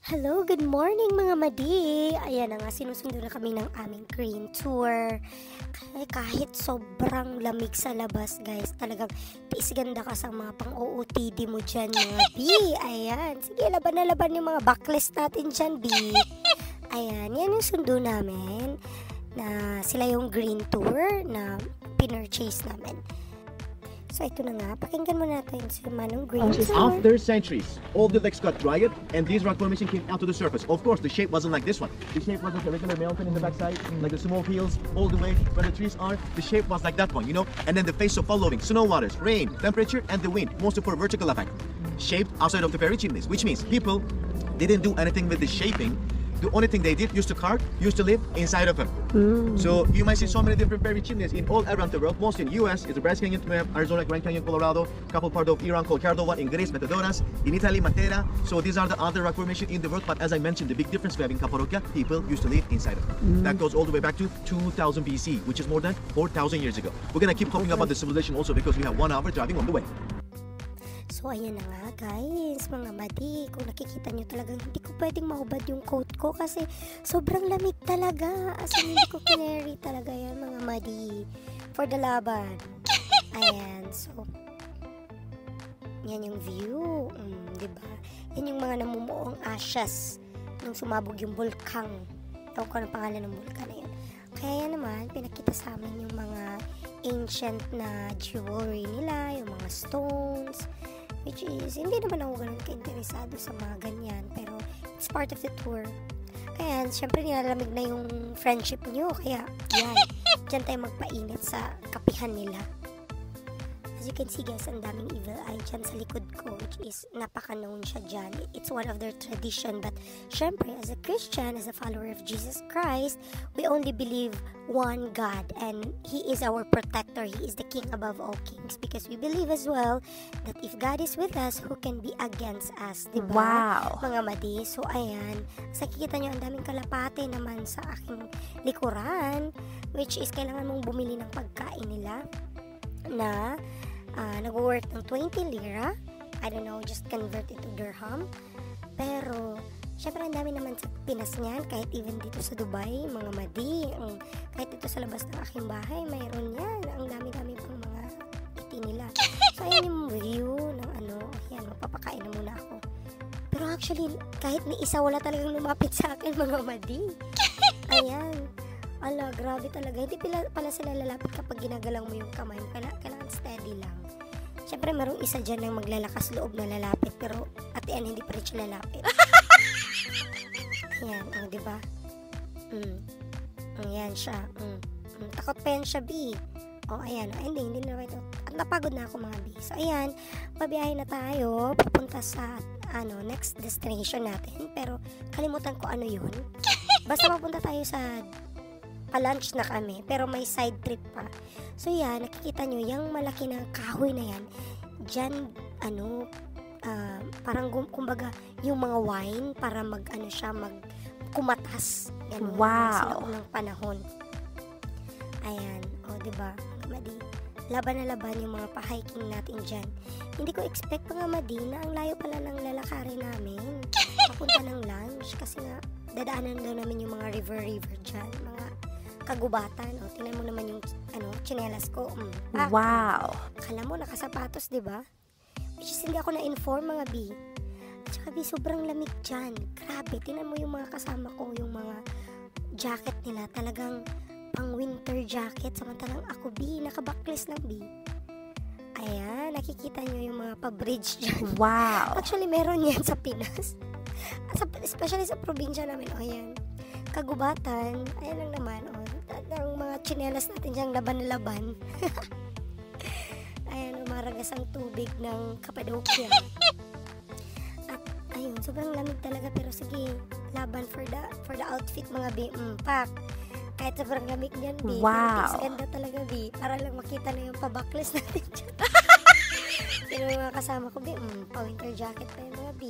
Hello, good morning mga madi! Ayan na nga, sinusundo na kami ng aming green tour. Kahit sobrang lamig sa labas, guys, talagang tiis ganda ka sa mga pang-OOTD mo dyan, mga bi. Ayan, sige, laban na laban yung mga backlist natin dyan, bi. Ayan, yan yung sundo namin na sila yung green tour na pinurchase namin. So ito na nga, pakinggan mo natin si Manong Green. After centuries, all the lakes got dried and these rock formation came out to the surface. Of course, the shape wasn't like this one. The shape was like a regular mountain in the backside, like the small hills all the way where the trees are. The shape was like that one, you know? And then the phase of following, snow waters, rain, temperature, and the wind, mostly for vertical effect. Shaped outside of the fairy chimneys, which means people didn't do anything with the shaping. The only thing they did used to carve, used to live inside of them. So you might see so many different fairy chimneys in all around the world. Most in US is the Bryce Canyon, Arizona, Grand Canyon, Colorado, couple part of Iran called Cardo, in Greece, Metadoras, in Italy, Matera. So these are the other rock formation in the world. But as I mentioned, the big difference we have in Cappadocia, people used to live inside of them. That goes all the way back to 2000 BC, which is more than 4,000 years ago. We're gonna keep talking about the civilization also because we have 1 hour driving on the way. So ayan na nga guys, mga madi, kung nakikita nyo talagang hindi ko pwedeng mahubad yung coat ko kasi sobrang lamig talaga. As in, hindi ko kinary talaga yan mga madi for the laban. Ayan, so yan yung view, diba? Yan yung mga namumuong ashes nung sumabog yung bulkang. Tawag ko ng pangalan ng bulkan na yun. Kaya yan naman, pinakita sa amin yung mga ancient na jewelry nila, yung mga stones, which is, hindi naman ako ganun ka-interesado sa mga ganyan, pero it's part of the tour. Kaya, syempre nilalamig na yung friendship nyo, kaya yan, dyan tayo magpainit sa kapihan nila. As you can see guys, ang daming evil eye dyan sa likod ko, which is napaka-known siya dyan. It's one of their tradition, but syempre, as a Christian, as a follower of Jesus Christ, we only believe one God, and He is our protector. He is the King above all kings, because we believe as well that if God is with us, who can be against us, diba? Wow! Mga madi, so ayan, sa kikita nyo, ang daming kalapate naman sa aking likuran, which is kailangan mong bumili ng pagkain nila na nag-worth ng 20 lira. I don't know, just convert it to dirham. Pero, syempre ang dami naman sa Pinas niyan, kahit even dito sa Dubai, mga madi, kahit dito sa labas ng aking bahay, mayroon yan. Ang dami-dami pang mga iti nila. So, ayan yung view ng ayan, magpapakain na muna ako. Pero actually, kahit ni isa wala talagang lumapit sa akin, mga madi. Ayan. Ala, grabe talaga. Hindi pala sila lalapit kapag ginagalang mo yung kamay. Kailangan steady lang. Siyempre, merong isa dyan na maglalakas loob na lalapit. Pero, at the end, hindi pa rin siya lalapit. Ayan, diba? Ayan siya. Takot pa yan siya, B. Ayan. Hindi na ito. At napagod na ako, mga B. So, ayan. Pabiyahe na tayo. Papunta sa, next destination natin. Pero, kalimutan ko ano yun. Basta mapunta tayo sa pa-lunch na kami, pero may side trip pa. So yan, nakikita nyo, yung malaki na kahoy na yan, dyan, parang kumbaga, yung mga wine, para kumatas. Ganun, wow! Sila unang panahon. Ayan, diba? Madi, laban na laban yung mga pa-hiking natin dyan. Hindi ko expect mga madi na ang layo pala ng lalakarin namin. Papunta ng lunch, kasi nga, dadaanan daw namin yung mga river dyan, mga kagubatan. Tingnan mo naman yung tsinelas ko. Wow! Kala mo, nakasapatos, diba? Which is, hindi ako na-inform, mga B. At saka, B, sobrang lamig dyan. Grabe, tingnan mo yung mga kasama ko, yung mga jacket nila. Talagang pang winter jacket. Samantalang ako, B, naka-backlist lang, B. Ayan, nakikita nyo yung mga pa-bridge dyan. Wow! Actually, meron yan sa Pinas. Especially sa probinsya namin. Ayan. Kagubatan. Ayan lang naman. Ang mga tsinelas natin diyang laban na laban. Ayan, umaragas ang tubig ng Cappadocia. At ayun, sobrang lamig talaga, pero sige, laban for the outfit, mga B. Pak. Kahit sobrang lamig niyan, B. Wow! Pero ganda talaga, B. Para lang makita na yung pa-backlist natin dyan. Pero mga kasama ko, B, pa-winter jacket pa yung mga B.